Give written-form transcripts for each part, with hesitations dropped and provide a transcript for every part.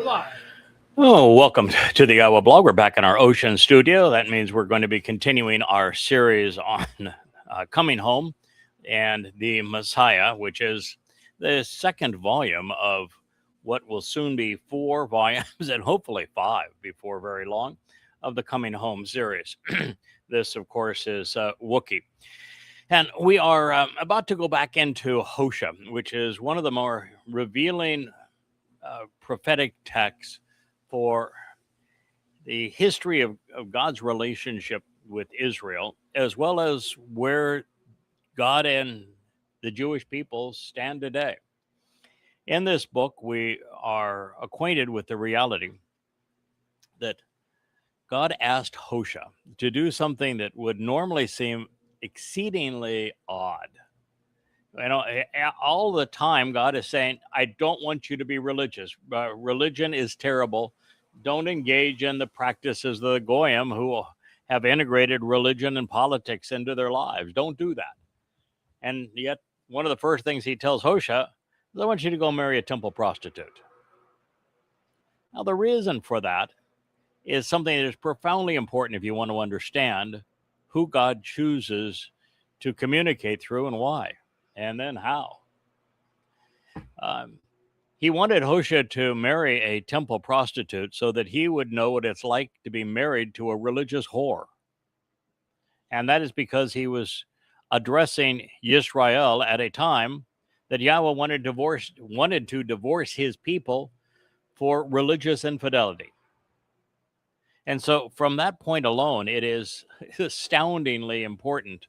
Oh, welcome to the Yahowah blog. We're back in our ocean studio. That means we're going to be continuing our series on coming home and the Messiah, which is the second volume of what will soon be 4 volumes and hopefully 5 before very long of the Coming Home series. This, of course, is Wookiee. And we are about to go back into Hosha, which is one of the more revealing prophetic texts for the history of God's relationship with Israel, as well as where God and the Jewish people stand today. In this book, we are acquainted with the reality that God asked Hosha to do something that would normally seem exceedingly odd. You know, all the time, God is saying, I don't want you to be religious. Religion is terrible. Don't engage in the practices of the Goyim who have integrated religion and politics into their lives. Don't do that. And yet, one of the first things he tells Hosha is, I want you to go marry a temple prostitute. Now, the reason for that is something that is profoundly important if you want to understand who God chooses to communicate through and why, and then how. He wanted Hosha to marry a temple prostitute so that he would know what it's like to be married to a religious whore. And that is because he was addressing Yisra'el at a time that Yahweh wanted to divorce his people for religious infidelity. And so from that point alone, it is astoundingly important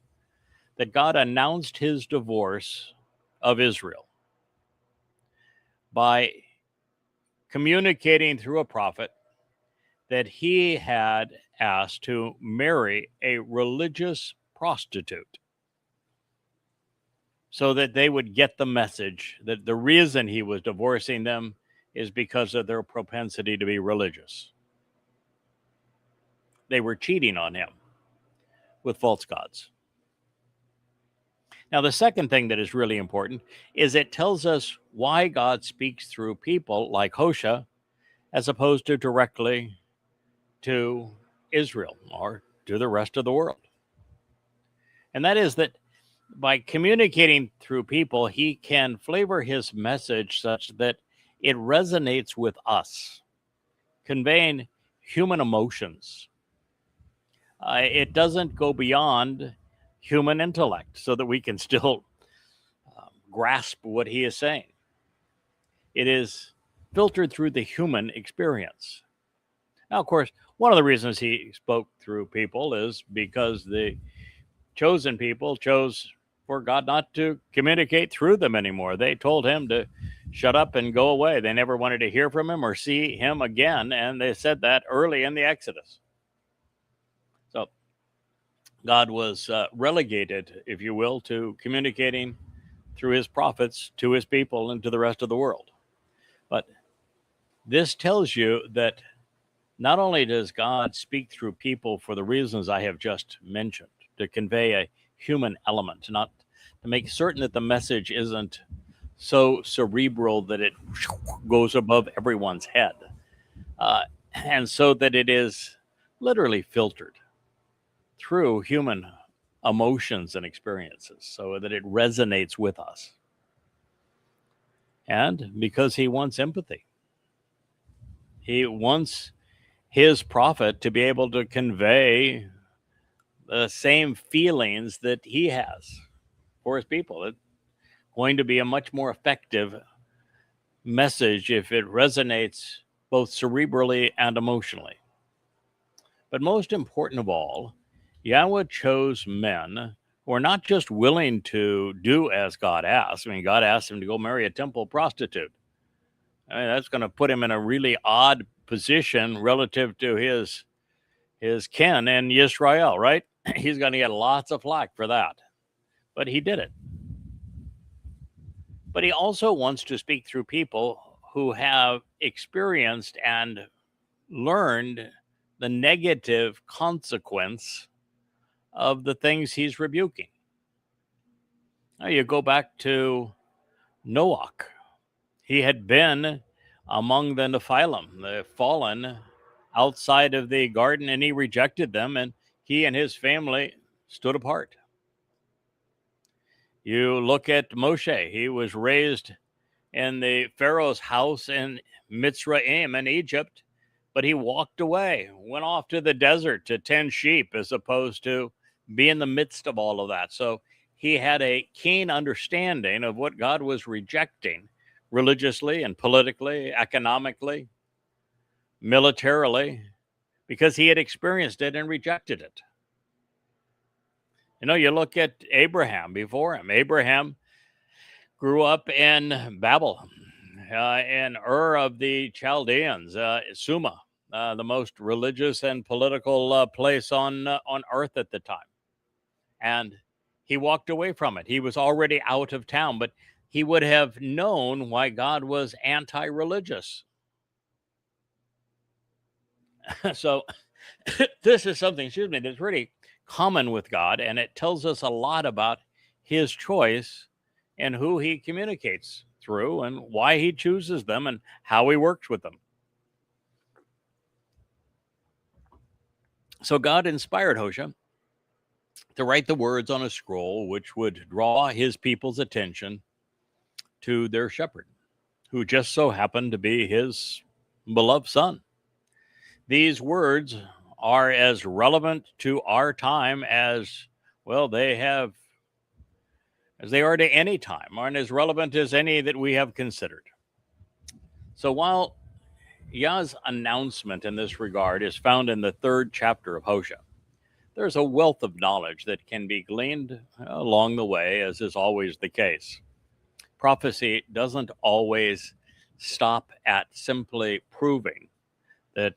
that God announced his divorce of Israel by communicating through a prophet that he had asked to marry a religious prostitute so that they would get the message that the reason he was divorcing them is because of their propensity to be religious. They were cheating on him with false gods. Now, the second thing that is really important is it tells us why God speaks through people like Hosha as opposed to directly to Israel or to the rest of the world. And that is that by communicating through people, he can flavor his message such that it resonates with us, conveying human emotions. It doesn't go beyond human intellect so that we can still grasp what he is saying. It is filtered through the human experience. Now, of course, one of the reasons he spoke through people is because the chosen people chose for God not to communicate through them anymore. They told him to shut up and go away. They never wanted to hear from him or see him again, and they said that early in the Exodus. So God was relegated, if you will, to communicating through his prophets to his people and to the rest of the world. But this tells you that not only does God speak through people for the reasons I have just mentioned, to convey a human element, not to make certain that the message isn't so cerebral that it goes above everyone's head, and so that it is literally filtered through human emotions and experiences so that it resonates with us. And because he wants empathy, he wants his prophet to be able to convey the same feelings that he has for his people. It's going to be a much more effective message if it resonates both cerebrally and emotionally. But most important of all, Yahweh chose men who are not just willing to do as God asked. I mean, God asked him to go marry a temple prostitute. I mean, that's going to put him in a really odd position relative to his kin in Yisra'el, right? He's going to get lots of flack for that. But he did it. But he also wants to speak through people who have experienced and learned the negative consequence of the things he's rebuking. Now you go back to Noah. He had been among the Nephilim, the fallen outside of the garden, and he rejected them, and he and his family stood apart. You look at Moshe, he was raised in the Pharaoh's house in Mitzrayim in Egypt, but he walked away, went off to the desert to tend sheep as opposed to be in the midst of all of that. So he had a keen understanding of what God was rejecting religiously and politically, economically, militarily, because he had experienced it and rejected it. You know, you look at Abraham before him. Abraham grew up in Babel, in Ur of the Chaldeans, Summa, the most religious and political place on earth at the time. And he walked away from it. He was already out of town, but he would have known why God was anti-religious. So this is something, that's really common with God, and it tells us a lot about his choice and who he communicates through and why he chooses them and how he works with them. So God inspired Hosha to write the words on a scroll which would draw his people's attention to their shepherd, who just so happened to be his beloved son. These words are as relevant to our time as, well, they are to any time, aren't as relevant as any that we have considered. So while Yah's announcement in this regard is found in the 3rd chapter of Hosha, there's a wealth of knowledge that can be gleaned along the way, as is always the case. Prophecy doesn't always stop at simply proving that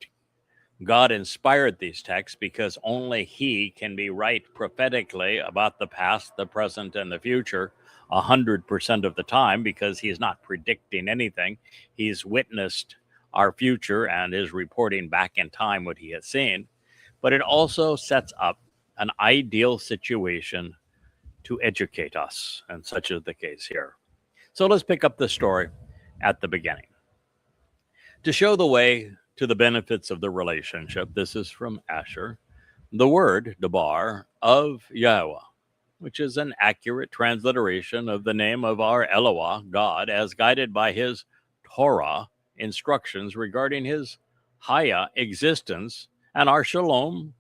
God inspired these texts, because only he can be right prophetically about the past, the present, and the future 100% of the time, because he's not predicting anything. He's witnessed our future and is reporting back in time what he has seen. But it also sets up an ideal situation to educate us, and such is the case here. So let's pick up the story at the beginning. To show the way to the benefits of the relationship, this is from Achor, the word, Debar, of Yahowah, which is an accurate transliteration of the name of our Elohah, God, as guided by his Torah instructions regarding his Haya existence and our Shalom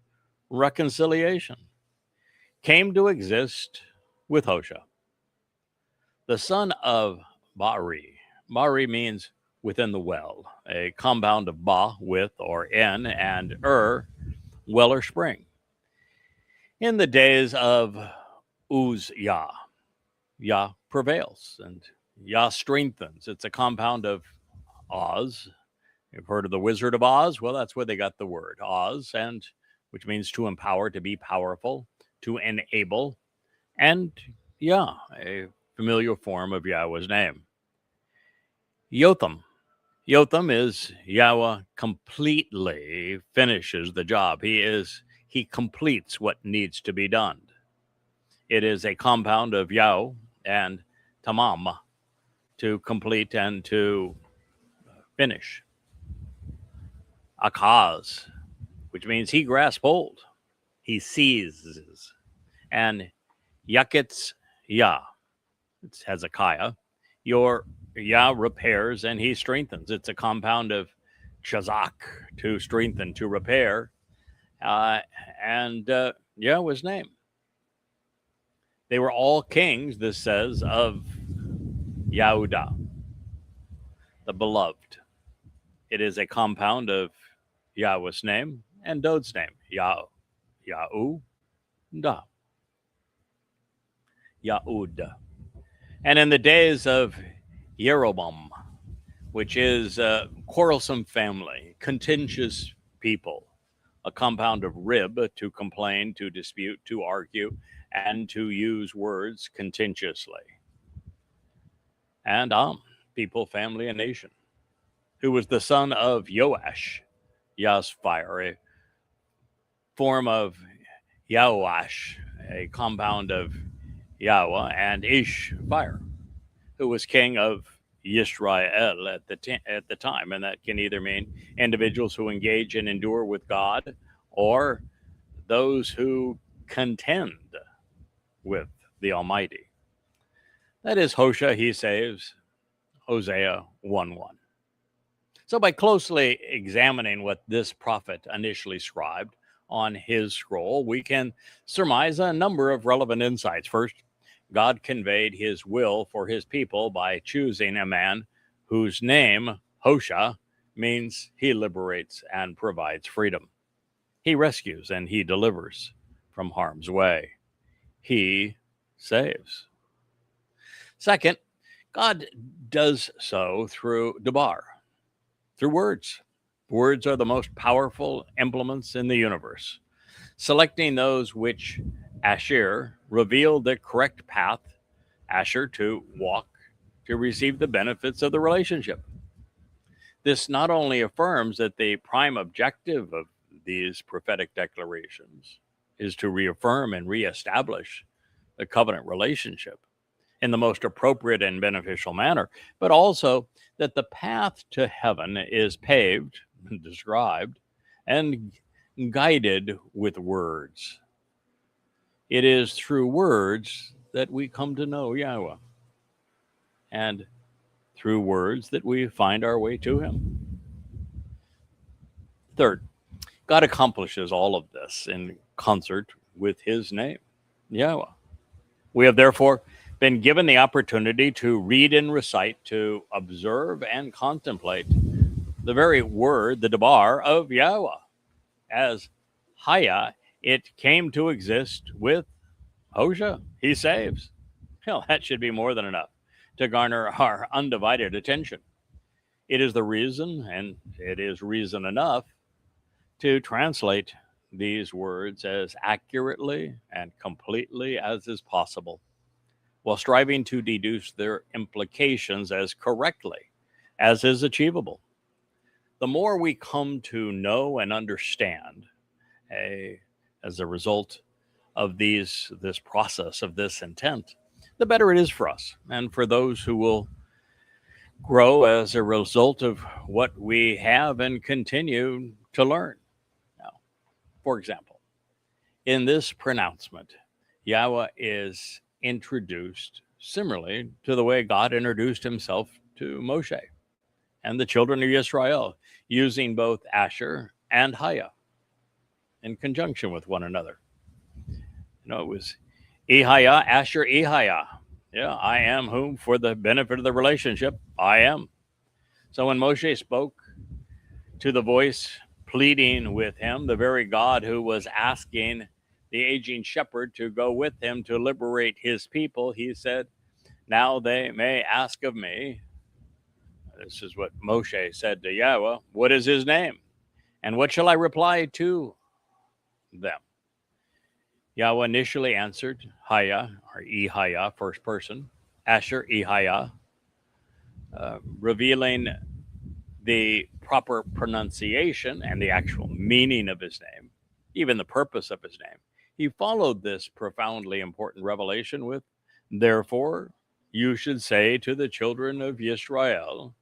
reconciliation, came to exist with Hosha, the son of Bari. Bari means within the well, a compound of ba, with or in, and well or spring. In the days of Yah, Yah prevails and Yah strengthens. It's a compound of Oz. You've heard of the Wizard of Oz? Well, that's where they got the word Oz, and which means to empower, to be powerful, to enable, and Yah, a familiar form of Yahweh's name. Yotham is Yahweh completely finishes the job. He completes what needs to be done. It is a compound of Yah and Tamam, to complete and to finish. Akaz, which means he grasps hold, he seizes. And Yaketz Yah, it's Hezekiah, your Yah repairs and he strengthens. It's a compound of Chazak, to strengthen, to repair, and Yahweh's name. They were all kings, this says, of Yehudah, the beloved. It is a compound of Yahweh's name and Dod's name, Yahudah, Yahud. And in the days of Yeroboam, which is a quarrelsome family, contentious people, a compound of rib, to complain, to dispute, to argue, and to use words contentiously. And people, family, and nation, who was the son of Yoash, Yah's fire, a form of Yahoash, a compound of Yahweh, and Ish, fire, who was king of Yisra'el at the time, and that can either mean individuals who engage and endure with God, or those who contend with the Almighty. That is Hosha, he saves, Hosea 1:1. So by closely examining what this prophet initially scribed on his scroll, we can surmise a number of relevant insights. First, God conveyed his will for his people by choosing a man whose name, Hosha, means he liberates and provides freedom. He rescues and he delivers from harm's way. He saves. Second, God does so through debar, through words. Words are the most powerful implements in the universe. Selecting those which Achor revealed the correct path, Achor to walk to receive the benefits of the relationship. This not only affirms that the prime objective of these prophetic declarations is to reaffirm and reestablish the covenant relationship in the most appropriate and beneficial manner, but also that the path to heaven is paved, described, and guided with words. It is through words that we come to know Yahweh, and through words that we find our way to him. Third, God accomplishes all of this in concert with his name, Yahweh. We have therefore been given the opportunity to read and recite, to observe and contemplate the very word, the debar of Yahweh. As Haya, it came to exist with Hosha, he saves. Well, that should be more than enough to garner our undivided attention. It is the reason, and it is reason enough, to translate these words as accurately and completely as is possible, while striving to deduce their implications as correctly as is achievable. The more we come to know and understand, as a result of this process of this intent, the better it is for us and for those who will grow as a result of what we have and continue to learn. Now, for example, in this pronouncement, Yahweh is introduced similarly to the way God introduced himself to Moshe and the children of Yisra'el, using both Achor and Haya in conjunction with one another. It was Ehaya, Achor, Ehaya. Yeah, I am whom, for the benefit of the relationship, I am. So when Moshe spoke to the voice pleading with him, the very God who was asking the aging shepherd to go with him to liberate his people, he said, now they may ask of me. This is what Moshe said to Yahweh. What is his name? And what shall I reply to them? Yahweh initially answered Haya, or Ehaya, first person, Achor, Ehaya, revealing the proper pronunciation and the actual meaning of his name, even the purpose of his name. He followed this profoundly important revelation with, therefore, you should say to the children of Yisrael,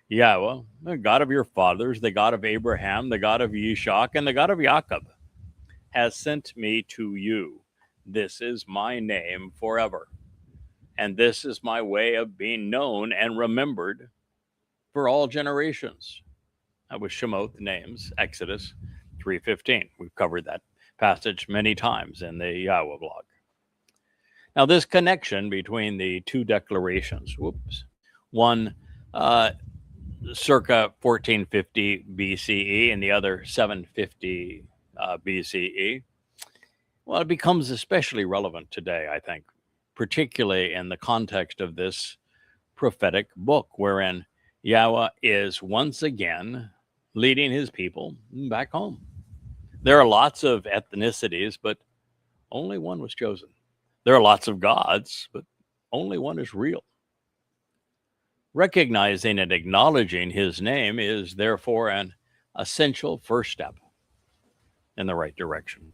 Yahweh, the God of your fathers, the God of Abraham, the God of Yishak, and the God of Jacob, has sent me to you. This is my name forever, and this is my way of being known and remembered for all generations. That was Shemot, names, Exodus 3:15. We've covered that passage many times in the Yahowah blog. Now, this connection between the two declarations, one circa 1450 BCE and the other 750 BCE, well, it becomes especially relevant today, I think, particularly in the context of this prophetic book, wherein Yahweh is once again leading his people back home. There are lots of ethnicities, but only one was chosen. There are lots of gods, but only one is real. Recognizing and acknowledging his name is therefore an essential first step in the right direction.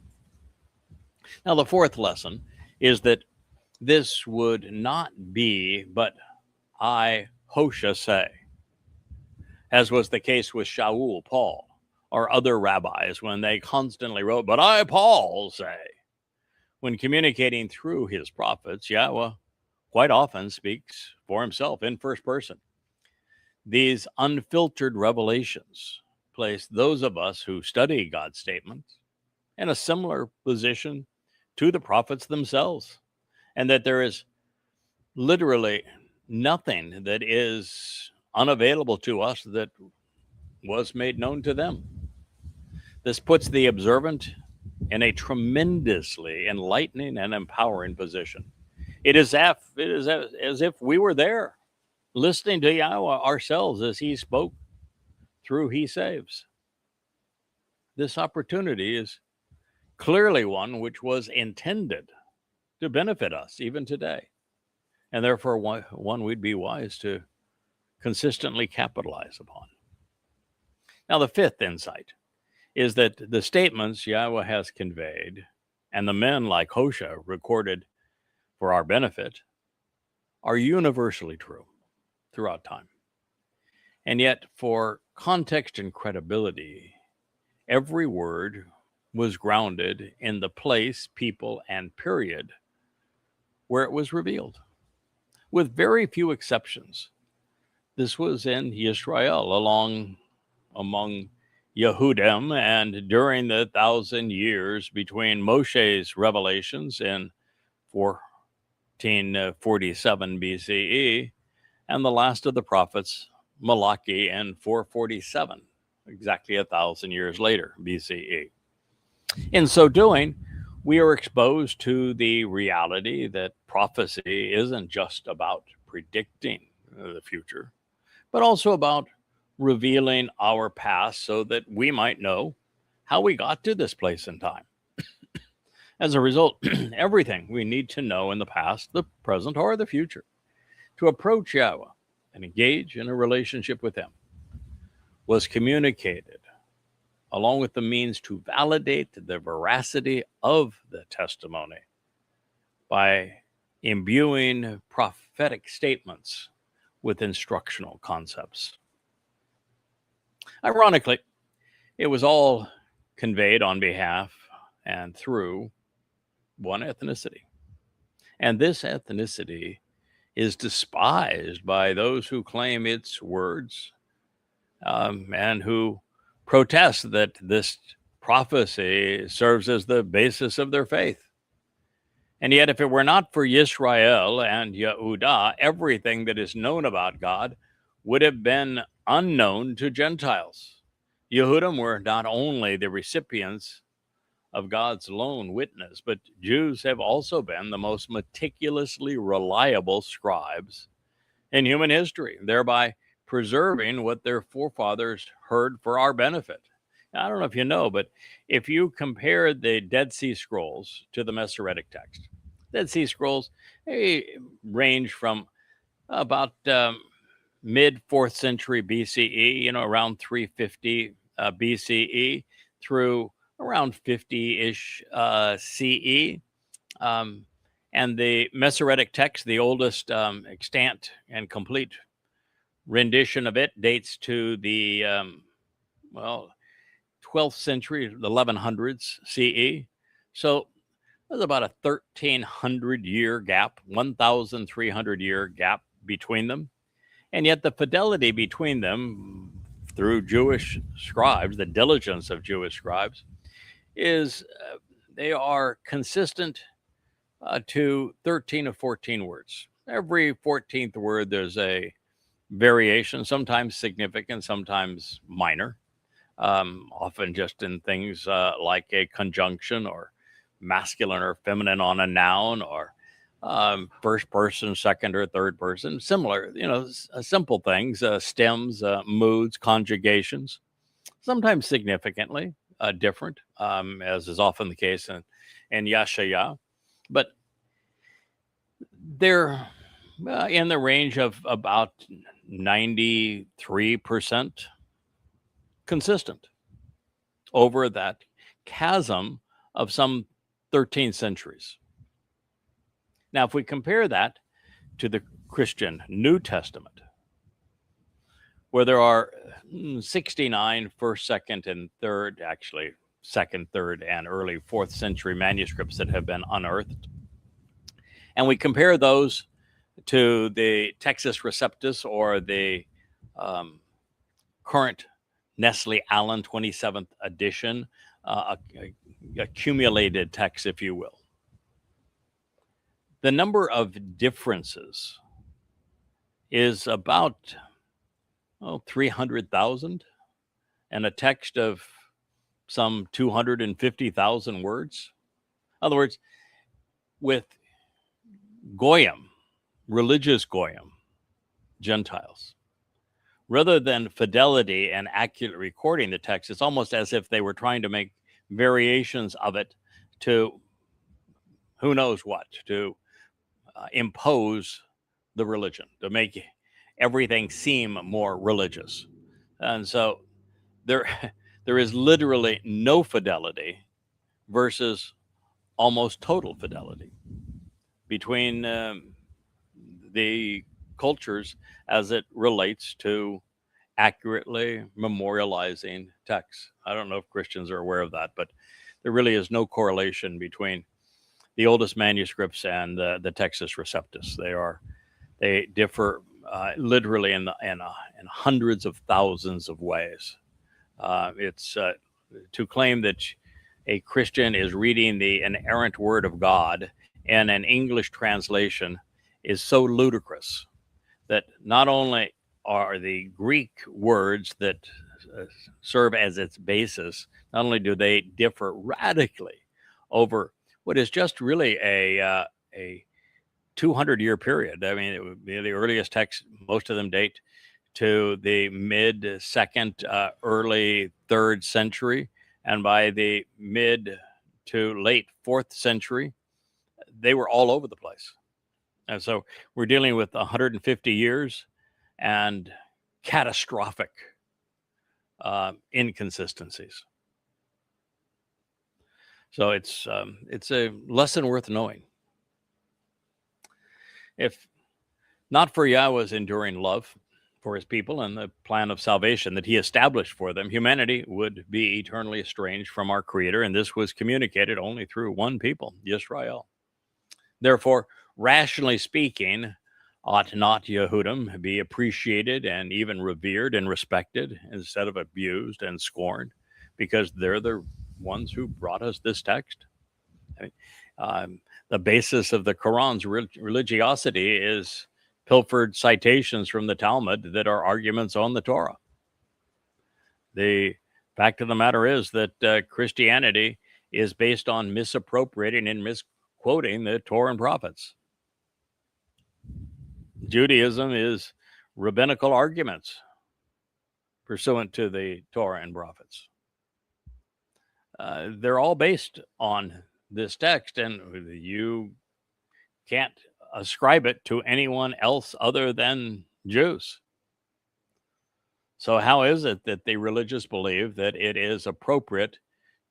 Now, the fourth lesson is that this would not be but I, Hosha say, as was the case with Shaul, Paul, or other rabbis when they constantly wrote, "But I, Paul, say." When communicating through his prophets, Yahowah quite often speaks for himself in first person. These unfiltered revelations place those of us who study God's statements in a similar position to the prophets themselves, and that there is literally nothing that is unavailable to us that was made known to them. This puts the observant in a tremendously enlightening and empowering position. It is as if we were there, listening to Yahowah ourselves as he spoke through He Saves. This opportunity is clearly one which was intended to benefit us even today, and therefore one we'd be wise to consistently capitalize upon. Now, the fifth insight is that the statements Yahowah has conveyed and the men like Hosha recorded for our benefit are universally true throughout time. And yet, for context and credibility, every word was grounded in the place, people, and period where it was revealed, with very few exceptions. This was in Yisra'el, among Yehudim, and during the 1,000 years between Moshe's revelations in 1447 BCE and the last of the prophets, Malachi, in 447, exactly 1,000 years later BCE. In so doing, we are exposed to the reality that prophecy isn't just about predicting the future, but also about revealing our past so that we might know how we got to this place in time. As a result, everything we need to know in the past, the present, or the future to approach Yahowah and engage in a relationship with him was communicated, along with the means to validate the veracity of the testimony by imbuing prophetic statements with instructional concepts. Ironically, it was all conveyed on behalf and through one ethnicity. And this ethnicity is despised by those who claim its words and who protest that this prophecy serves as the basis of their faith. And yet, if it were not for Yisra'el and Yehudah, everything that is known about God would have been unknown to Gentiles. Yehudim were not only the recipients of God's lone witness, but Jews have also been the most meticulously reliable scribes in human history, thereby preserving what their forefathers heard for our benefit. Now, I don't know if you know, but if you compare the Dead Sea Scrolls to the Masoretic text, Dead Sea Scrolls, they range from about mid 4th century BCE, around 350 BCE through around 50-ish CE. And the Masoretic text, the oldest extant and complete rendition of it, dates to the 12th century, the 1100s CE. So there's about a 1,300-year gap, 1,300-year gap between them. And yet the fidelity between them through Jewish scribes, the diligence of Jewish scribes, is they are consistent to 13 of 14 words. Every 14th word, there's a variation, sometimes significant, sometimes minor, often just in things like a conjunction or masculine or feminine on a noun, or first person, second or third person, similar, simple things, stems, moods, conjugations, sometimes significantly different, as is often the case in Yashaya, but they're in the range of about 93% consistent over that chasm of some 13 centuries. Now, if we compare that to the Christian New Testament, where there are 69 first, second, and third, actually second, third, and early fourth century manuscripts that have been unearthed. And we compare those to the Textus Receptus, or the current Nestle Allen 27th edition, accumulated text, if you will. The number of differences is about 300,000, and a text of some 250,000 words. In other words, with Goyim, religious Goyim, Gentiles, rather than fidelity and accurate recording the text, it's almost as if they were trying to make variations of it to who knows what, to impose the religion, to make everything seem more religious. And so there is literally no fidelity versus almost total fidelity between the cultures as it relates to accurately memorializing texts. I don't know if Christians are aware of that, but there really is no correlation between the oldest manuscripts and the Textus Receptus. They differ literally in hundreds of thousands of ways. It's to claim that a Christian is reading the inerrant Word of God in an English translation is so ludicrous that not only are the Greek words that serve as its basis, not only do they differ radically over what is just really a 200-year period. I mean, it would be the earliest texts, most of them date to the mid-second, early 3rd century, and by the mid to late 4th century, they were all over the place. And so we're dealing with 150 years and catastrophic inconsistencies. So it's a lesson worth knowing. If not for Yahweh's enduring love for his people and the plan of salvation that he established for them, humanity would be eternally estranged from our Creator, and this was communicated only through one people, Yisra'el. Therefore, rationally speaking, ought not Yehudim be appreciated and even revered and respected instead of abused and scorned, because they're the ones who brought us this text? I mean, the basis of the Quran's religiosity is pilfered citations from the Talmud that are arguments on the Torah. The fact of the matter is that Christianity is based on misappropriating and misquoting the Torah and prophets. Judaism is rabbinical arguments pursuant to the Torah and prophets. They're all based on this text, and you can't ascribe it to anyone else other than Jews. So how is it that the religious believe that it is appropriate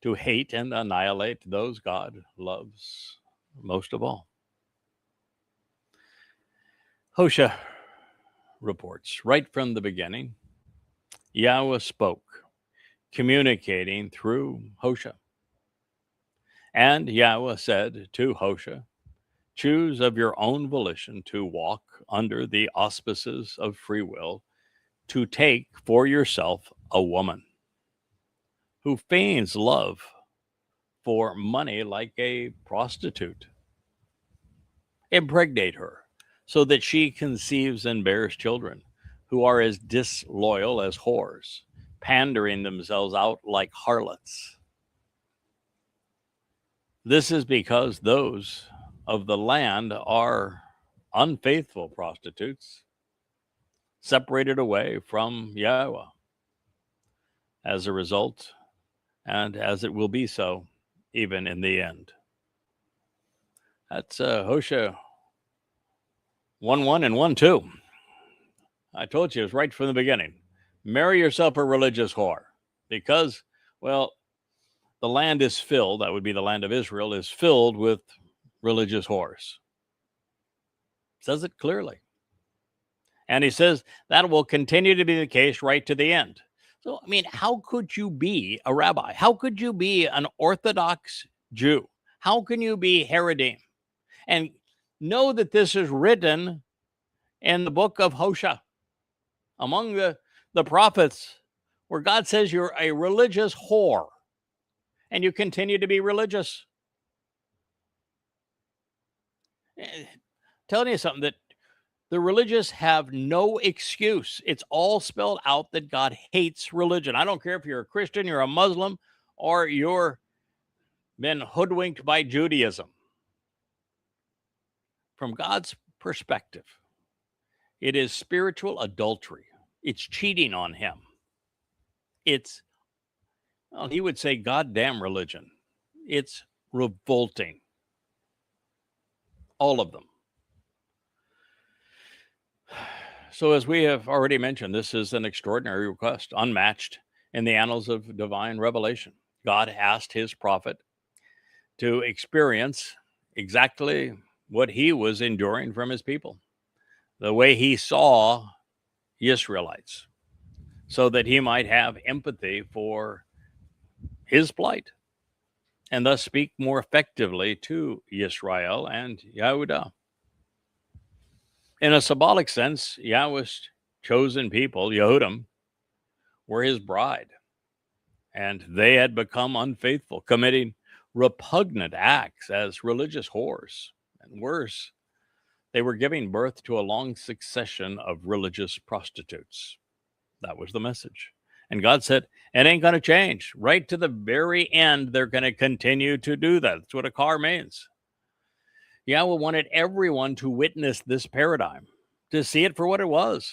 to hate and annihilate those God loves most of all? Hosha reports, right from the beginning, Yahweh spoke, communicating through Hosha. And Yahweh said to Hosha, choose of your own volition to walk under the auspices of free will, to take for yourself a woman who feigns love for money like a prostitute. Impregnate her so that she conceives and bears children who are as disloyal as whores, pandering themselves out like harlots. This is because those of the land are unfaithful prostitutes, separated away from Yahweh. As a result, and as it will be so, even in the end. That's Hosha 1:1 and 1:2. I told you it was right from the beginning. Marry yourself a religious whore, because, well, the land is filled, that would be the land of Israel, is filled with religious whores. Says it clearly. And he says that will continue to be the case right to the end. So, I mean, how could you be a rabbi? How could you be an Orthodox Jew? How can you be Haredim? And know that this is written in the book of Hosha, among the prophets, where God says you're a religious whore and you continue to be religious. Telling you something, that the religious have no excuse. It's all spelled out that God hates religion. I don't care if you're a Christian, you're a Muslim, or you're been hoodwinked by Judaism. From God's perspective, it is spiritual adultery. It's cheating on him. It's, well, he would say, goddamn religion. It's revolting. All of them. So, as we have already mentioned, this is an extraordinary request, unmatched in the annals of divine revelation. God asked his prophet to experience exactly what he was enduring from his people, the way he saw Israelites, so that he might have empathy for his plight and thus speak more effectively to Yisra'el and Yahowah. In a symbolic sense, Yahweh's chosen people, Yehudim, were his bride, and they had become unfaithful, committing repugnant acts as religious whores. And worse, they were giving birth to a long succession of religious prostitutes. That was the message. And God said, it ain't going to change. Right to the very end, they're going to continue to do that. That's what Achor means. Yahweh wanted everyone to witness this paradigm, to see it for what it was,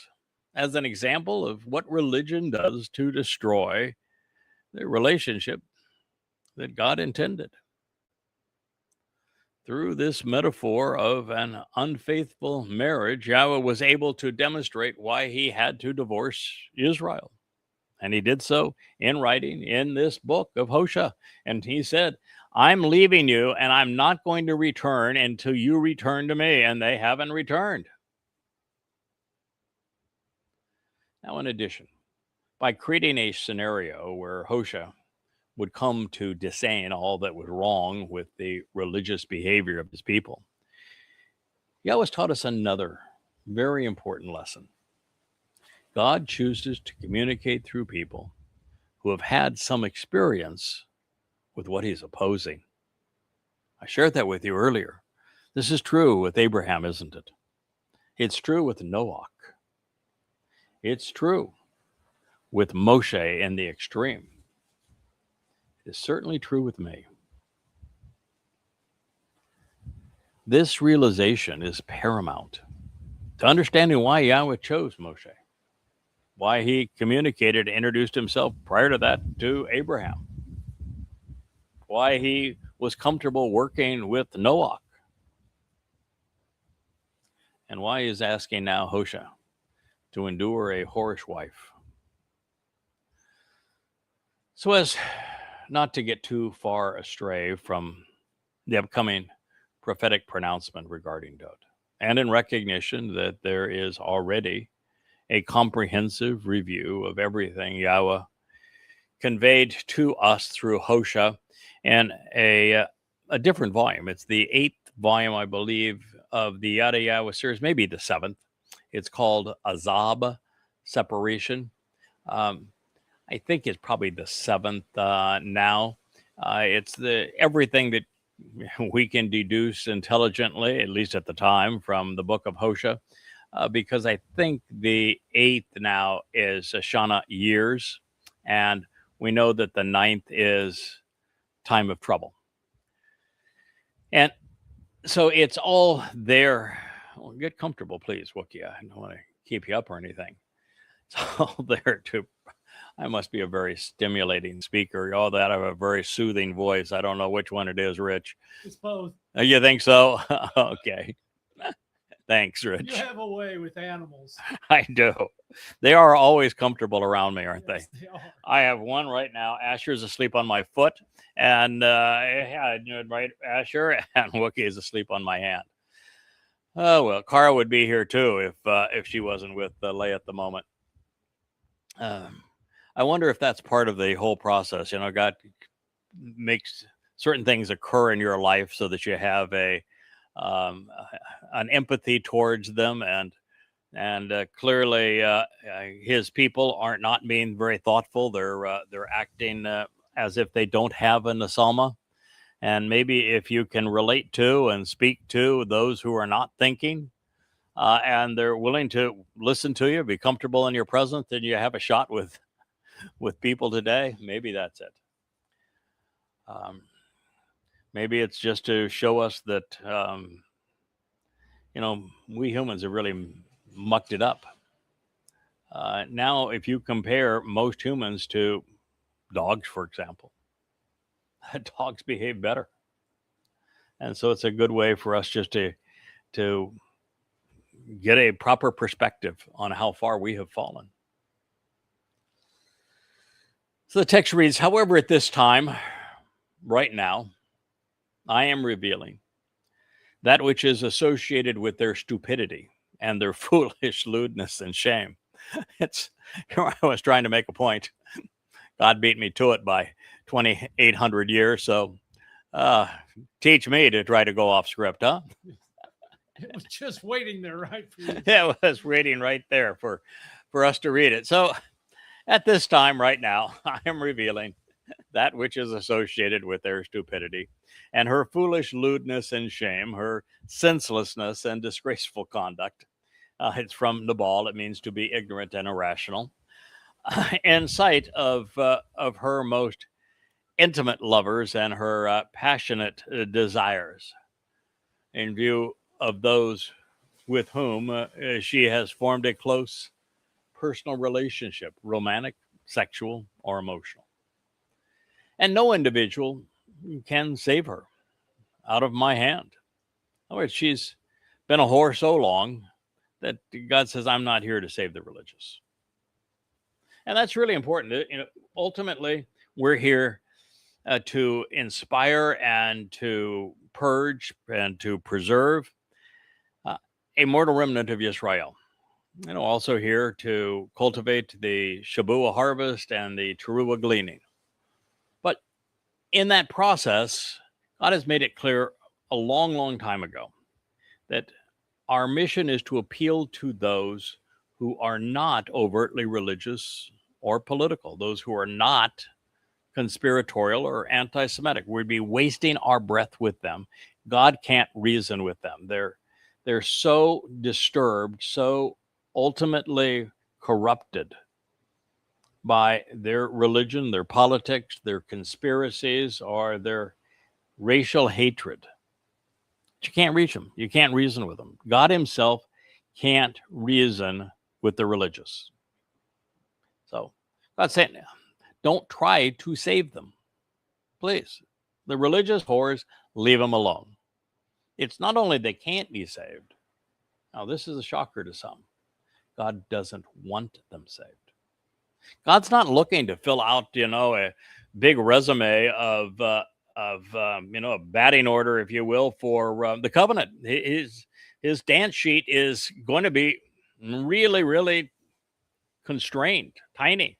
as an example of what religion does to destroy the relationship that God intended. Through this metaphor of an unfaithful marriage, Yahweh was able to demonstrate why he had to divorce Israel. And he did so in writing in this book of Hosha. And he said, I'm leaving you and I'm not going to return until you return to me. And they haven't returned. Now, in addition, by creating a scenario where Hosha would come to disdain all that was wrong with the religious behavior of his people, Yahweh taught us another very important lesson. God chooses to communicate through people who have had some experience with what he's opposing. I shared that with you earlier. This is true with Abraham, isn't it? It's true with Noah. It's true with Moshe in the extreme. It is certainly true with me. This realization is paramount to understanding why Yahweh chose Moshe, why he communicated and introduced himself prior to that to Abraham, why he was comfortable working with Noah, and why he is asking now Hosha to endure a whorish wife. So as not to get too far astray from the upcoming prophetic pronouncement regarding Dod, and in recognition that there is already a comprehensive review of everything Yahweh conveyed to us through Hosha and a different volume. It's the 8th volume, I believe, of the Yada Yahweh series, maybe the 7th. It's called Azab, Separation. I think it's probably the 7th now. It's the everything that we can deduce intelligently, at least at the time, from the book of Hosha, because I think the 8th now is Shana years, and we know that the 9th is time of trouble. And so it's all there. Well, get comfortable, please, Wookie. I don't want to keep you up or anything. It's all there to... I must be a very stimulating speaker. All that, I have a very soothing voice. I don't know which one it is, Rich. It's both. You think so? Okay. Thanks, Rich. You have a way with animals. I do. They are always comfortable around me, aren't Yes, they? they are. I have one right now. Asher's asleep on my foot, and right, Asher, and Wookie is asleep on my hand. Oh well, Kara would be here too if she wasn't with Leigh at the moment. I wonder if that's part of the whole process. You know, God makes certain things occur in your life so that you have um, an empathy towards them, and clearly his people are not being very thoughtful. They're acting as if they don't have an asalma. And maybe if you can relate to and speak to those who are not thinking, and they're willing to listen to you, be comfortable in your presence, then you have a shot with people today. Maybe that's it. Maybe it's just to show us that we humans have really mucked it up. Now, if you compare most humans to dogs, for example, dogs behave better, and so it's a good way for us just to get a proper perspective on how far we have fallen. So the text reads, however, at this time, right now, I am revealing that which is associated with their stupidity and their foolish lewdness and shame. It's, I was trying to make a point. God beat me to it by 2,800 years. So teach me to try to go off script, huh? It was just waiting there, right? For you. Yeah, it was waiting right there for us to read it. So at this time, right now, I am revealing that which is associated with their stupidity and her foolish lewdness and shame, her senselessness and disgraceful conduct. It's from Nabal. It means to be ignorant and irrational. In sight of her most intimate lovers and her passionate desires, in view of those with whom she has formed a close personal relationship, romantic, sexual, or emotional. And no individual can save her out of my hand. In other words, she's been a whore so long that God says, I'm not here to save the religious. And that's really important. Ultimately, we're here to inspire and to purge and to preserve a mortal remnant of Yisra'el. Also here to cultivate the Shuwb harvest and the Taruw'ah gleaning. But in that process, God has made it clear a long, long time ago that our mission is to appeal to those who are not overtly religious or political, those who are not conspiratorial or anti-Semitic. We'd be wasting our breath with them. God can't reason with them. They're so disturbed, so ultimately corrupted by their religion, their politics, their conspiracies, or their racial hatred. But you can't reach them. You can't reason with them. God himself can't reason with the religious. So God's saying, don't try to save them. Please. The religious whores, leave them alone. It's not only they can't be saved. Now, this is a shocker to some. God doesn't want them saved. God's not looking to fill out, a big resume of a batting order, if you will, for the covenant. His dance sheet is going to be really, really constrained, tiny.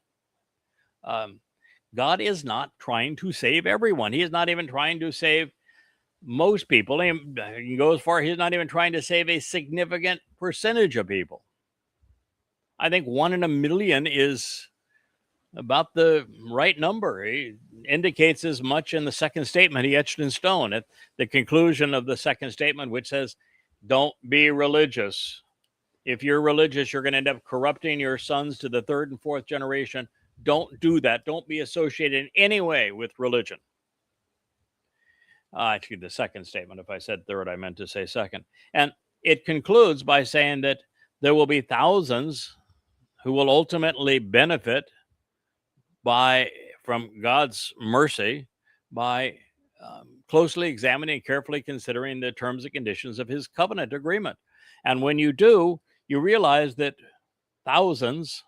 God is not trying to save everyone. He is not even trying to save most people. He can go as far, he's not even trying to save a significant percentage of people. I think 1 in a million is about the right number. He indicates as much in the second statement he etched in stone at the conclusion of the second statement, which says, don't be religious. If you're religious, you're going to end up corrupting your sons to the third and fourth generation. Don't do that. Don't be associated in any way with religion. Actually, the second statement. If I said third, I meant to say second. And it concludes by saying that there will be thousands who will ultimately benefit from God's mercy by closely examining and carefully considering the terms and conditions of his covenant agreement. And when you do, you realize that thousands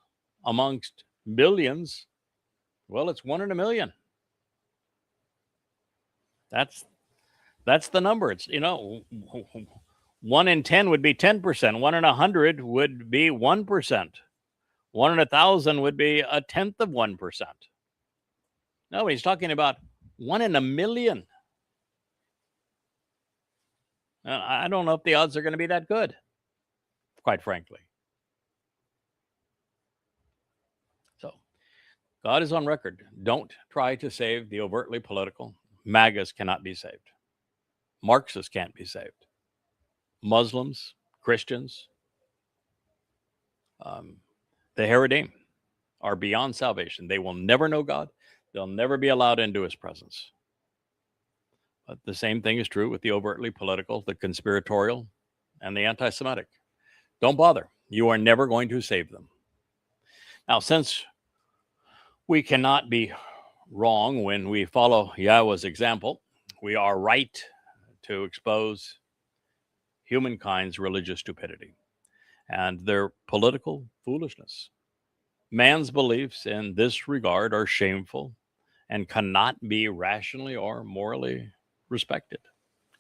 amongst billions, well, it's 1 in a million. That's the number. It's, 1 in 10 would be 10%. 1 in 100 would be 1%. 1 in 1,000 would be 1/10 of 1%. No, he's talking about 1 in 1,000,000. I don't know if the odds are going to be that good, quite frankly. So God is on record. Don't try to save the overtly political. MAGAs cannot be saved. Marxists can't be saved. Muslims, Christians, the Haredim are beyond salvation. They will never know God. They'll never be allowed into his presence. But the same thing is true with the overtly political, the conspiratorial, and the anti-Semitic. Don't bother. You are never going to save them. Now, since we cannot be wrong when we follow Yahowah's example, we are right to expose humankind's religious stupidity and their political foolishness. Man's beliefs in this regard are shameful and cannot be rationally or morally respected.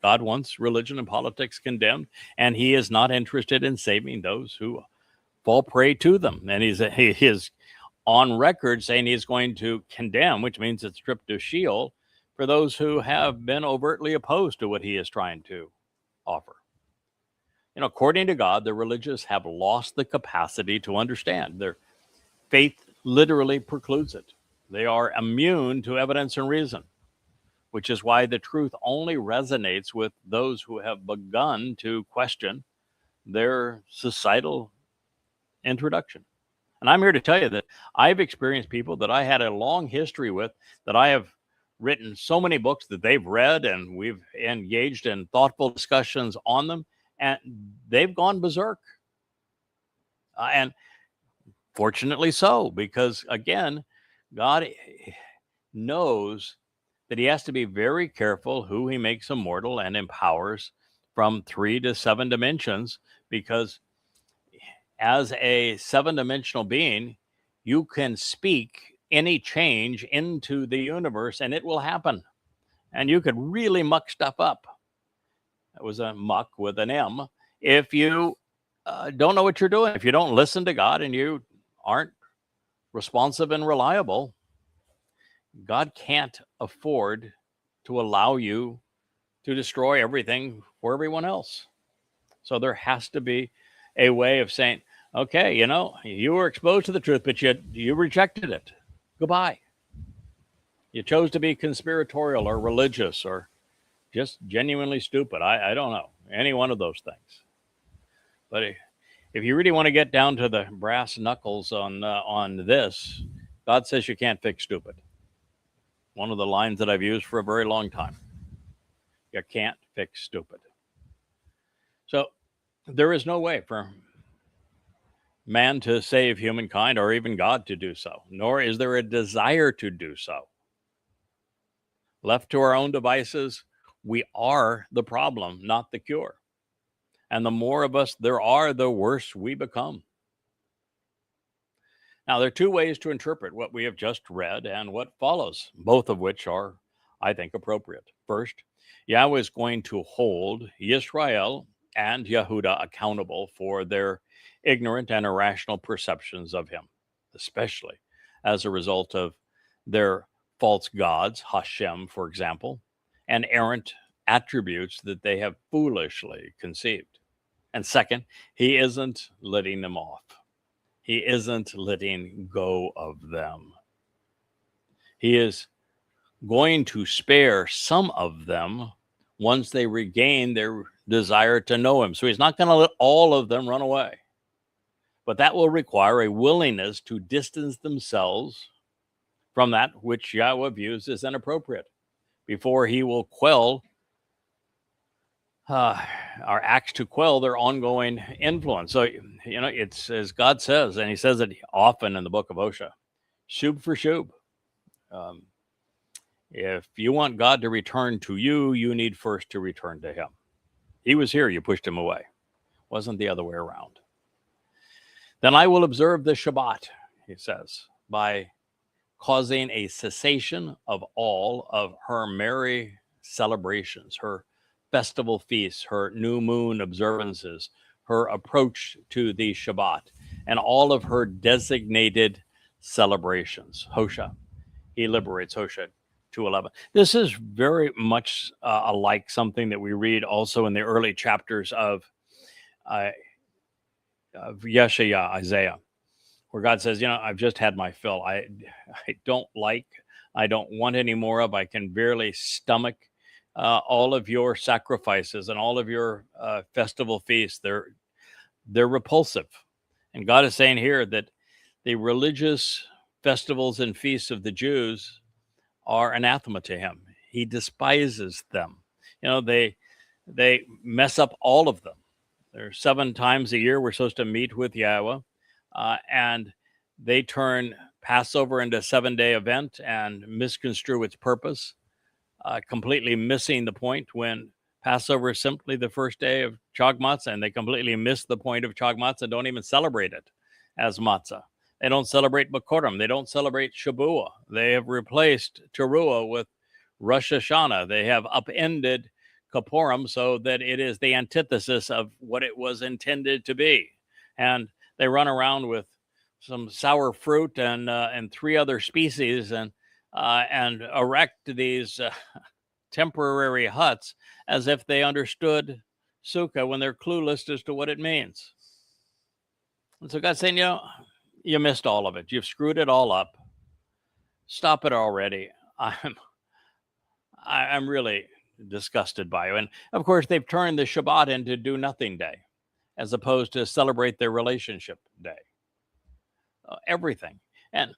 God wants religion and politics condemned, and he is not interested in saving those who fall prey to them. And he is on record saying he's going to condemn, which means it's stripped to Sheol, for those who have been overtly opposed to what he is trying to offer. According to God, the religious have lost the capacity to understand. Their faith literally precludes it. They are immune to evidence and reason, which is why the truth only resonates with those who have begun to question their societal introduction. And I'm here to tell you that I've experienced people that I had a long history with, that I have written so many books that they've read, and we've engaged in thoughtful discussions on them, and they've gone berserk. And fortunately so, because again, God knows that he has to be very careful who he makes immortal and empowers from 3 to 7 dimensions, because as a 7-dimensional being, you can speak any change into the universe and it will happen. And you could really muck stuff up. That was a muck with an M. If you don't know what you're doing, if you don't listen to God and you aren't responsive and reliable, God can't afford to allow you to destroy everything for everyone else. So there has to be a way of saying, okay, you were exposed to the truth, but you rejected it. Goodbye. You chose to be conspiratorial or religious or just genuinely stupid. I don't know. Any one of those things. But if you really want to get down to the brass knuckles on this, God says you can't fix stupid. One of the lines that I've used for a very long time. You can't fix stupid. So there is no way for man to save humankind, or even God to do so, nor is there a desire to do so. Left to our own devices, we are the problem, not the cure. And the more of us there are, the worse we become. Now, there are 2 ways to interpret what we have just read and what follows, both of which are, I think, appropriate. First, Yahweh is going to hold Yisra'el and Yehudah accountable for their ignorant and irrational perceptions of him, especially as a result of their false gods, Hashem, for example, and errant attributes that they have foolishly conceived. And second, he isn't letting them off. He isn't letting go of them. He is going to spare some of them once they regain their desire to know him. So he's not going to let all of them run away. But that will require a willingness to distance themselves from that which Yahweh views as inappropriate before he will quell our acts to quell their ongoing influence. So, it's as God says, and he says it often in the book of Hosha, Shuwb for Shuwb. If you want God to return to you, you need first to return to him. He was here, you pushed him away. Wasn't the other way around. Then I will observe the Shabbat, he says, by causing a cessation of all of her merry celebrations, her festival feasts, her new moon observances, her approach to the Shabbat, and all of her designated celebrations. Hosha, he liberates Hosha 2:11. This is very much alike something that we read also in the early chapters of Yeshaya, Isaiah, where God says, I've just had my fill. I don't want any more of. I can barely stomach all of your sacrifices and all of your festival feasts. They're repulsive. And God is saying here that the religious festivals and feasts of the Jews are anathema to him. He despises them. They mess up all of them. There's 7 times a year we're supposed to meet with Yahowah, and they turn Passover into a 7-day event and misconstrue its purpose, completely missing the point when Passover is simply the first day of Chag Matzah, and they completely miss the point of Chag Matzah, don't even celebrate it as matzah. They don't celebrate Kippurym. They don't celebrate Shabuah. They have replaced Taruw'ah with Rosh Hashanah. They have upended Kippurym so that it is the antithesis of what it was intended to be. And they run around with some sour fruit and 3 other species and erect these temporary huts as if they understood Sukah when they're clueless as to what it means. And so God's saying, you missed all of it. You've screwed it all up. Stop it already. I'm really disgusted by you. And of course, they've turned the Shabbat into do nothing day, as opposed to celebrate their relationship day. Everything. And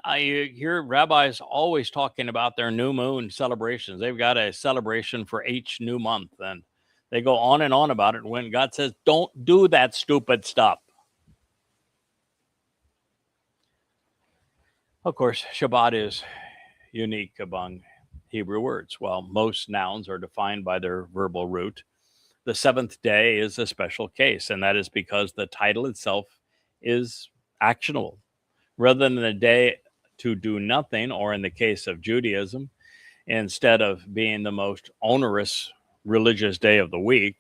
I hear rabbis always talking about their new moon celebrations. They've got a celebration for each new month, and they go on and on about it when God says, don't do that stupid stuff. Of course, Shabbat is unique among Hebrew words. While most nouns are defined by their verbal root, the 7th day is a special case, and that is because the title itself is actionable. Rather than a day to do nothing, or in the case of Judaism, instead of being the most onerous religious day of the week,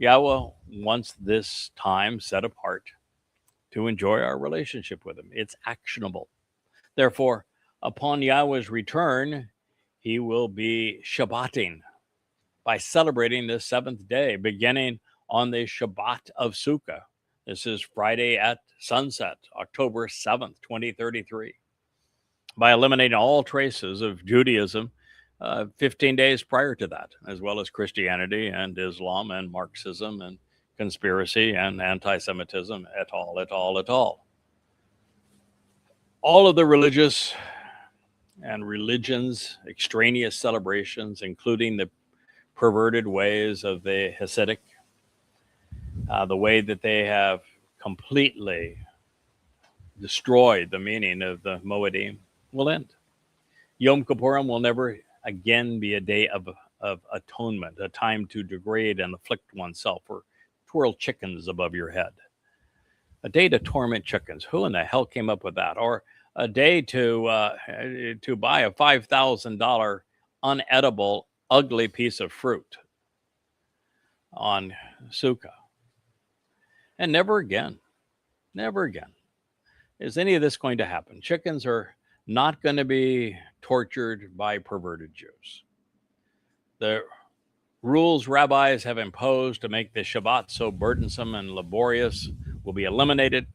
Yahowah wants this time set apart to enjoy our relationship with him. It's actionable. Therefore, upon Yahowah's return, he will be Shabbating by celebrating the 7th day, beginning on the Shabbat of Sukah. This is Friday at sunset, October 7th, 2033. By eliminating all traces of Judaism 15 days prior to that, as well as Christianity and Islam and Marxism and conspiracy and anti-Semitism, et al. All of the religious and religions, extraneous celebrations, including the perverted ways of the Hasidic, the way that they have completely destroyed the meaning of the Moedim, will end. Yom Kippurim will never again be a day of atonement, a time to degrade and afflict oneself or twirl chickens above your head. A day to torment chickens. Who in the hell came up with that? Or a day to buy a $5,000 unedible, ugly piece of fruit on Sukah. And never again is any of this going to happen. Chickens are not going to be tortured by perverted Jews. The rules rabbis have imposed to make the Shabbat so burdensome and laborious will be eliminated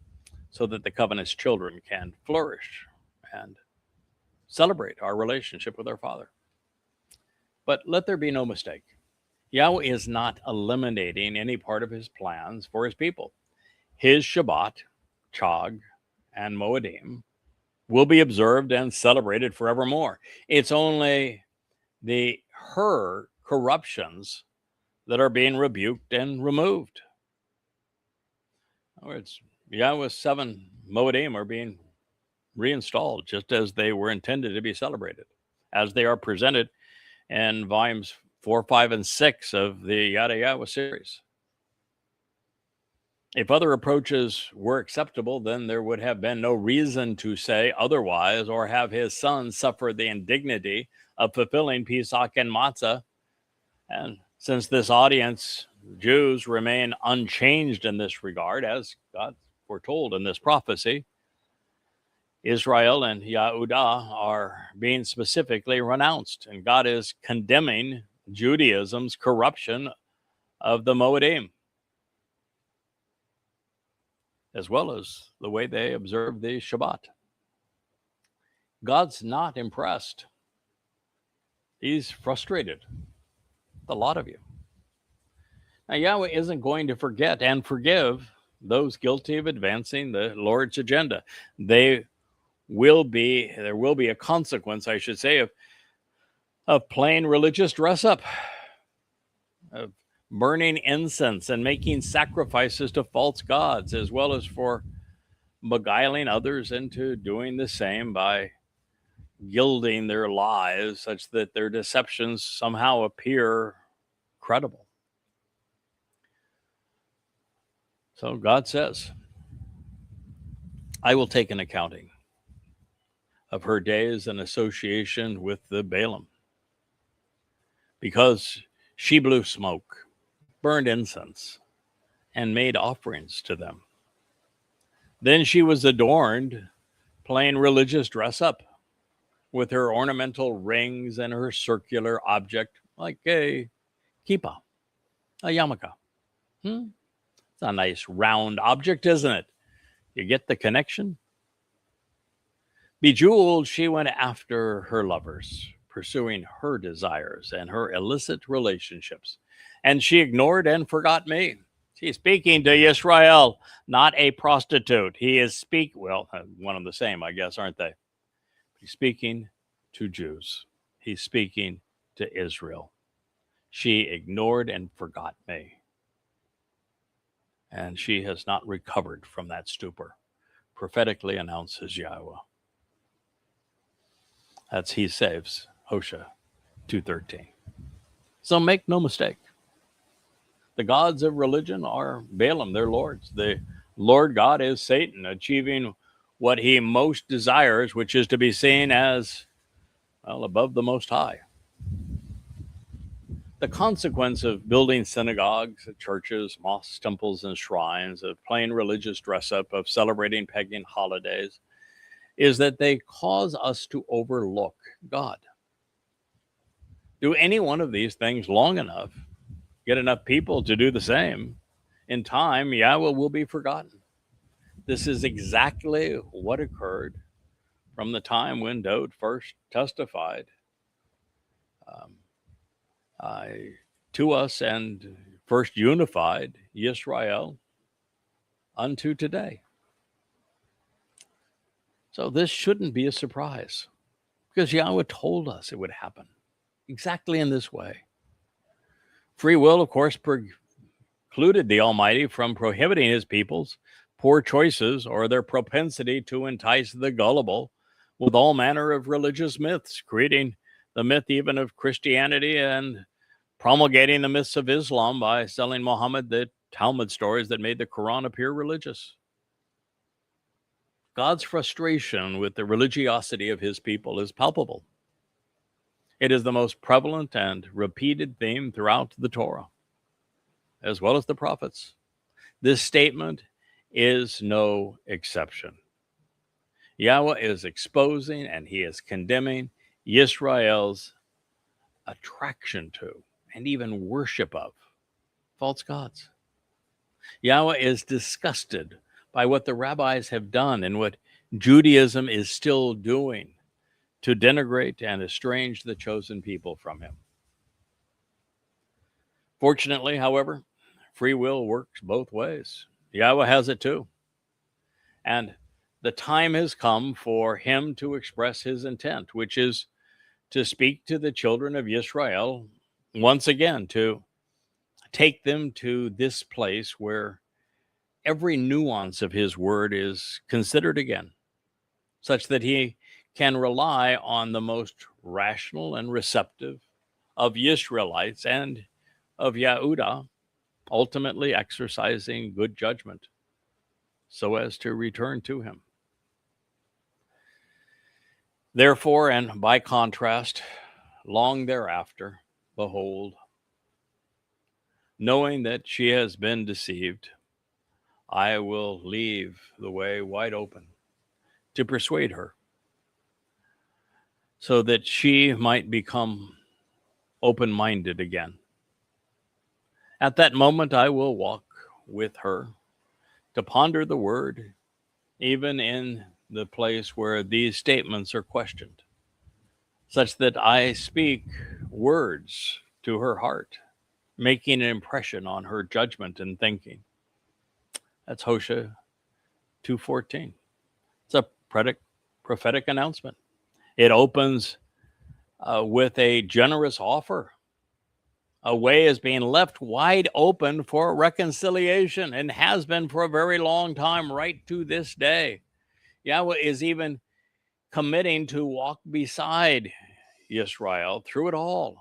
so that the covenant's children can flourish and celebrate our relationship with our Father. But let there be no mistake. Yahowah is not eliminating any part of his plans for his people. His Shabbat, Chag, and Moedim will be observed and celebrated forevermore. It's only her corruptions that are being rebuked and removed. In other words, Yahowah's 7 Moedim are being reinstalled just as they were intended to be celebrated, as they are presented in volumes 4, 5, and 6 of the Yahowah series. If other approaches were acceptable, then there would have been no reason to say otherwise or have his son suffer the indignity of fulfilling Pesach and Matzah and Since this audience, Jews, remain unchanged in this regard, as God foretold in this prophecy, Israel and Yahowah are being specifically renounced, and God is condemning Judaism's corruption of the Moedim, as well as the way they observe the Shabbat. God's not impressed. He's frustrated. A lot of you. Now, Yahweh isn't going to forget and forgive those guilty of advancing the Lord's agenda. There will be a consequence, I should say, of plain religious dress up, of burning incense and making sacrifices to false gods, as well as for beguiling others into doing the same by gilding their lies such that their deceptions somehow appear credible. So God says, I will take an accounting of her days in association with the Balaam, because she blew smoke, burned incense, and made offerings to them. Then she was adorned, plain religious dress up, with her ornamental rings and her circular object, like a kippah, a yarmulke. It's a nice round object, isn't it? You get the connection? Bejeweled, she went after her lovers, pursuing her desires and her illicit relationships. And she ignored and forgot me. She's speaking to Yisra'el, not a prostitute. He is one and the same, I guess, aren't they? He's speaking to Jews. He's speaking to Israel. She ignored and forgot me. And she has not recovered from that stupor, prophetically announces Yahowah. That's He Saves, Hosha 2:13. So make no mistake. The gods of religion are Balaam, their lords. The Lord God is Satan, achieving what he most desires, which is to be seen as, above the Most High. The consequence of building synagogues, churches, mosques, temples, and shrines, of plain religious dress up, of celebrating pagan holidays, is that they cause us to overlook God. Do any one of these things long enough, get enough people to do the same, in time, Yahweh will be forgotten. This is exactly what occurred from the time when Dowd first testified to us and first unified Yisra'el unto today. So this shouldn't be a surprise, because Yahweh told us it would happen exactly in this way. Free will, of course, precluded the Almighty from prohibiting his people's poor choices or their propensity to entice the gullible with all manner of religious myths, creating the myth even of Christianity and promulgating the myths of Islam by selling Muhammad the Talmud stories that made the Quran appear religious. God's frustration with the religiosity of his people is palpable. It is the most prevalent and repeated theme throughout the Torah, as well as the prophets. This statement is no exception. Yahweh is exposing and he is condemning Yisrael's attraction to and even worship of false gods. Yahweh is disgusted by what the rabbis have done and what Judaism is still doing to denigrate and estrange the chosen people from him. Fortunately, however, free will works both ways. Yahweh has it too. And the time has come for him to express his intent, which is to speak to the children of Yisrael once again, to take them to this place where every nuance of his word is considered again, such that he can rely on the most rational and receptive of Yisraelites and of Yahowah, ultimately exercising good judgment so as to return to him. Therefore, and by contrast, long thereafter, behold, Knowing that she has been deceived, I will leave the way wide open to persuade her, so that she might become open-minded again. At that moment, I will walk with her to ponder the word, even in the place where these statements are questioned, such that I speak words to her heart, making an impression on her judgment and thinking. That's Hosha 2:14. It's a prophetic announcement. It opens with a generous offer. A way is being left wide open for reconciliation and has been for a very long time, right to this day. Yahweh is even committing to walk beside Yisra'el through it all.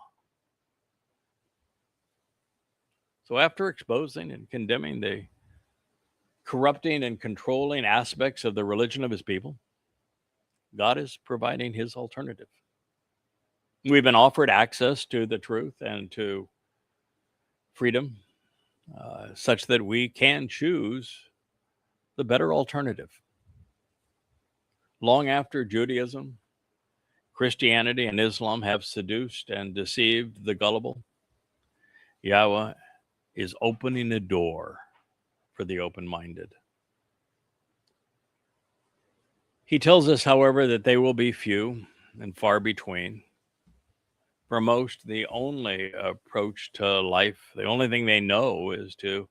So after exposing and condemning the corrupting and controlling aspects of the religion of his people, God is providing his alternative. We've been offered access to the truth and to freedom, such that we can choose the better alternative. Long after Judaism, Christianity, and Islam have seduced and deceived the gullible, Yahweh is opening a door for the open-minded. He tells us, however, that they will be few and far between. For most, the only approach to life, the only thing they know is to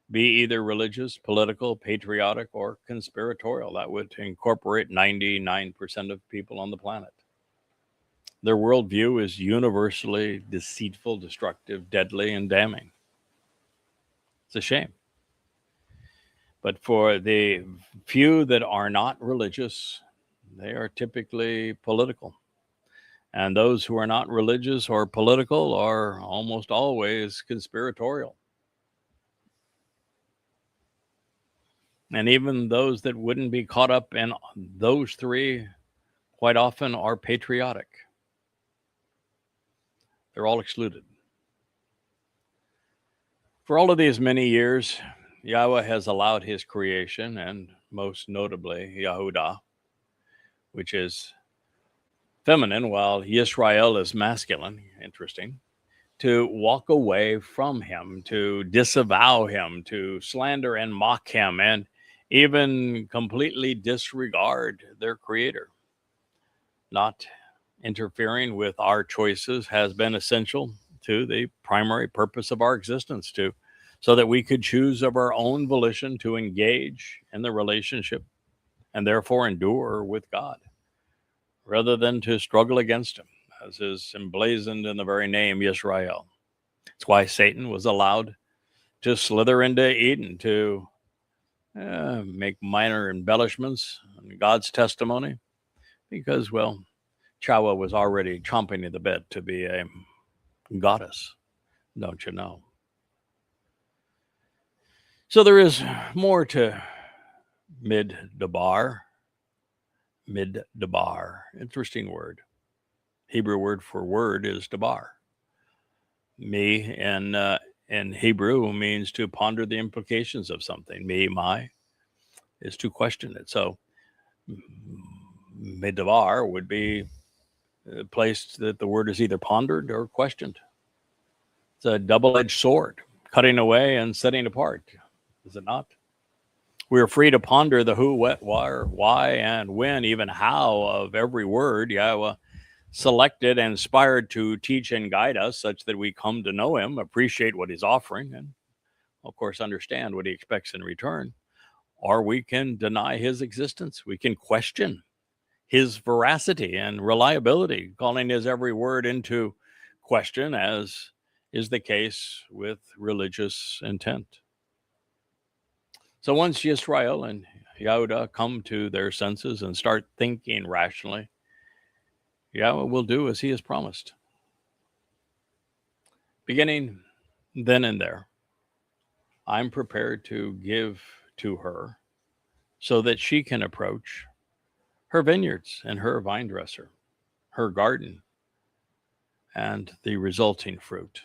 be either religious, political, patriotic, or conspiratorial. That would incorporate 99% of people on the planet. Their worldview is universally deceitful, destructive, deadly, and damning. It's a shame. But for the few that are not religious, they are typically political. And those who are not religious or political are almost always conspiratorial. And even those that wouldn't be caught up in those three quite often are patriotic. They're all excluded. For all of these many years, Yahweh has allowed his creation, and most notably Yahowah, which is feminine, while Yisra'el is masculine, interesting, to walk away from him, to disavow him, to slander and mock him, and even completely disregard their creator. Not interfering with our choices has been essential to the primary purpose of our existence, so that we could choose of our own volition to engage in the relationship and therefore endure with God, rather than to struggle against him, as is emblazoned in the very name Yisra'el. It's why Satan was allowed to slither into Eden to make minor embellishments on God's testimony, because, well, Chawah was already chomping at the bit to be a goddess, don't you know? So there is more to Middabar. Middabar, interesting word. Hebrew word for word is dabar. Me in Hebrew means to ponder the implications of something. Me, my, is to question it. So middabar would be a place that the word is either pondered or questioned. It's a double-edged sword, cutting away and setting apart, is it not? We are free to ponder the who, what, why, and when, even how of every word Yahweh selected and inspired to teach and guide us, such that we come to know him, appreciate what he's offering, and of course understand what he expects in return. Or we can deny his existence. We can question his veracity and reliability, calling his every word into question, as is the case with religious intent. So once Yisra'el and Yahowah come to their senses and start thinking rationally, Yahweh will do as he has promised. Beginning then and there, I'm prepared to give to her so that she can approach her vineyards and her vine dresser, her garden, and the resulting fruit.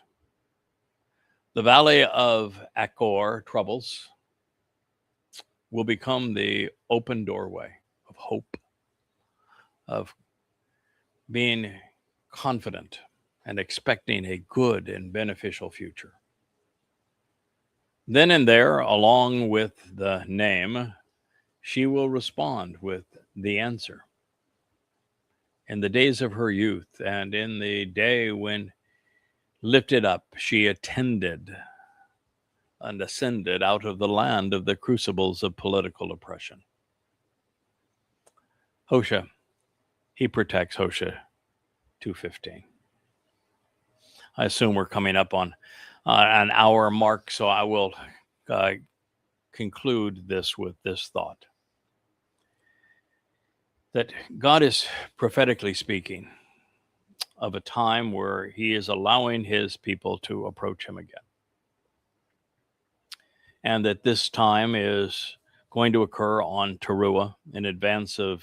The valley of Achor troubles will become the open doorway of hope, of being confident and expecting a good and beneficial future. Then and there, along with the name, she will respond with the answer. In the days of her youth and in the day when lifted up, she attended and ascended out of the land of the crucibles of political oppression. Hosha, he protects. Hosha 2:15. I assume we're coming up on an hour mark, so I will conclude this with this thought. That God is prophetically speaking of a time where he is allowing his people to approach him again. And that this time is going to occur on Taruw'ah in advance of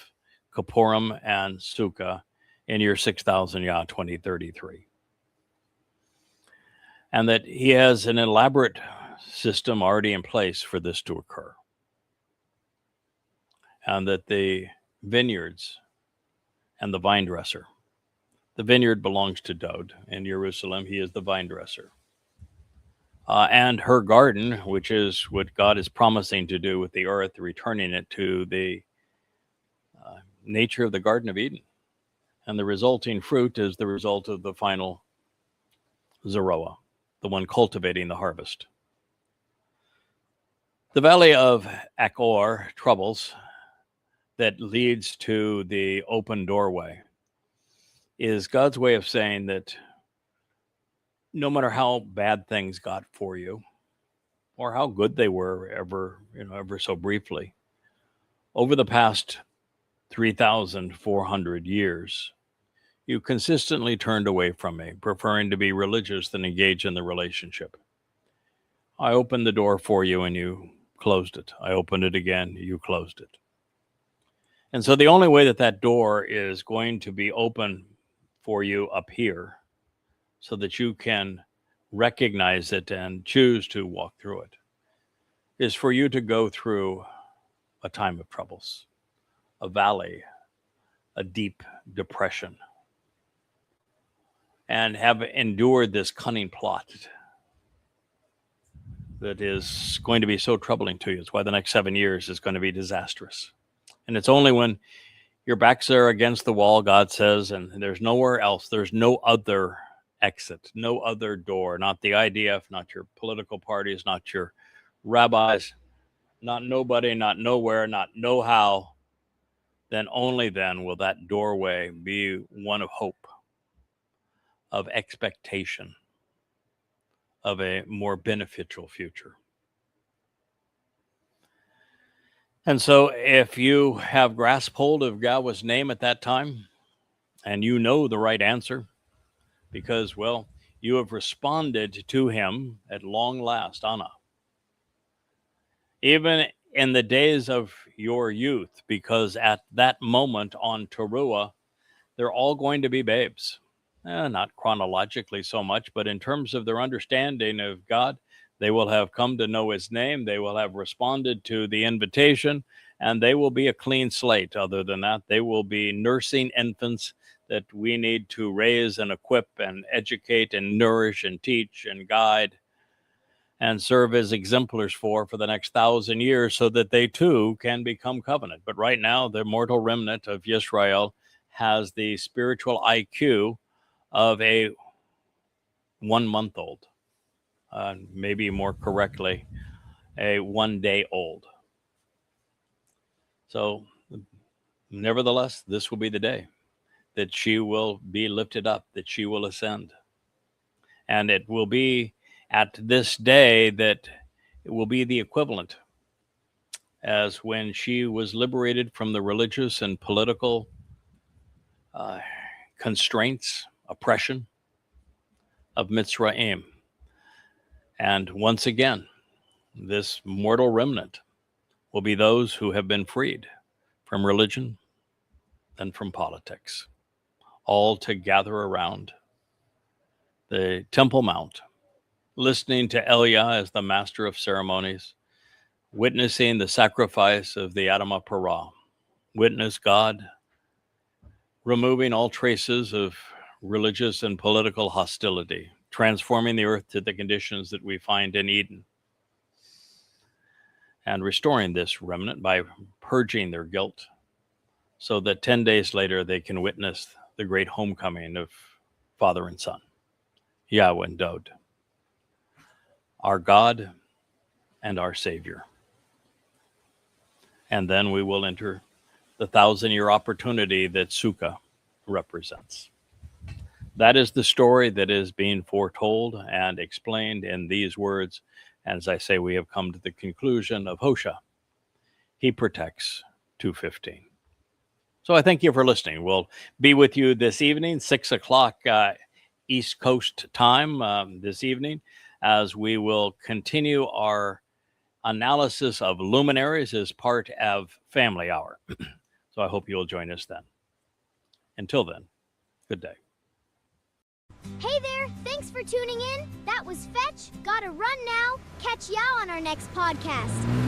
Kippurym and Sukah in year 6000 Yah 2033. And that he has an elaborate system already in place for this to occur. And that the vineyards and the vine dresser, the vineyard belongs to Dod in Jerusalem. He is the vine dresser. And her garden, which is what God is promising to do with the earth, returning it to the nature of the Garden of Eden. And the resulting fruit is the result of the final Yisra'el, the one cultivating the harvest. The valley of Achor troubles that leads to the open doorway is God's way of saying that no matter how bad things got for you or how good they were ever so briefly, over the past 3,400 years, you consistently turned away from me, preferring to be religious than engage in the relationship. I opened the door for you and you closed it. I opened it again, you closed it. And so the only way that that door is going to be open for you up here so that you can recognize it and choose to walk through it is for you to go through a time of troubles, a valley, a deep depression, and have endured this cunning plot that is going to be so troubling to you. It's why the next 7 years is going to be disastrous. And it's only when your backs are against the wall, God says, and there's nowhere else, there's no other exit, no other door, not the IDF, not your political parties, not your rabbis, not nobody, not nowhere, not know how, then only then will that doorway be one of hope, of expectation, of a more beneficial future. And so if you have grasped hold of Yahweh's name at that time, and you know the right answer, because, well, you have responded to him at long last, Anna. Even in the days of your youth, because at that moment on Taruw'ah, they're all going to be babes. Not chronologically so much, but in terms of their understanding of God, they will have come to know his name. They will have responded to the invitation, and they will be a clean slate. Other than that, they will be nursing infants that we need to raise and equip and educate and nourish and teach and guide and serve as exemplars for the next 1,000 years so that they too can become covenant. But right now, the mortal remnant of Yisra'el has the spiritual IQ of a 1-month-old, maybe more correctly, a 1-day-old. So, nevertheless, this will be the day that she will be lifted up, that she will ascend. And it will be at this day that it will be the equivalent as when she was liberated from the religious and political constraints, oppression of Mitzrayim. And once again, this mortal remnant will be those who have been freed from religion and from politics, all to gather around the Temple Mount listening to Elia as the master of ceremonies, witnessing the sacrifice of the Adamah Parah. Witness God removing all traces of religious and political hostility, transforming the earth to the conditions that we find in Eden, and restoring this remnant by purging their guilt so that 10 days later they can witness the great homecoming of Father and Son, Yahweh and Dod, our God and our Savior. And then we will enter the 1,000-year opportunity that Sukah represents. That is the story that is being foretold and explained in these words. And as I say, we have come to the conclusion of Hosha. He protects 2:15. So I thank you for listening. We'll be with you this evening, 6 o'clock East Coast time this evening, as we will continue our analysis of luminaries as part of Family Hour. So I hope you'll join us then. Until then, good day. Hey there, thanks for tuning in. That was Fetch. Gotta run now. Catch y'all on our next podcast.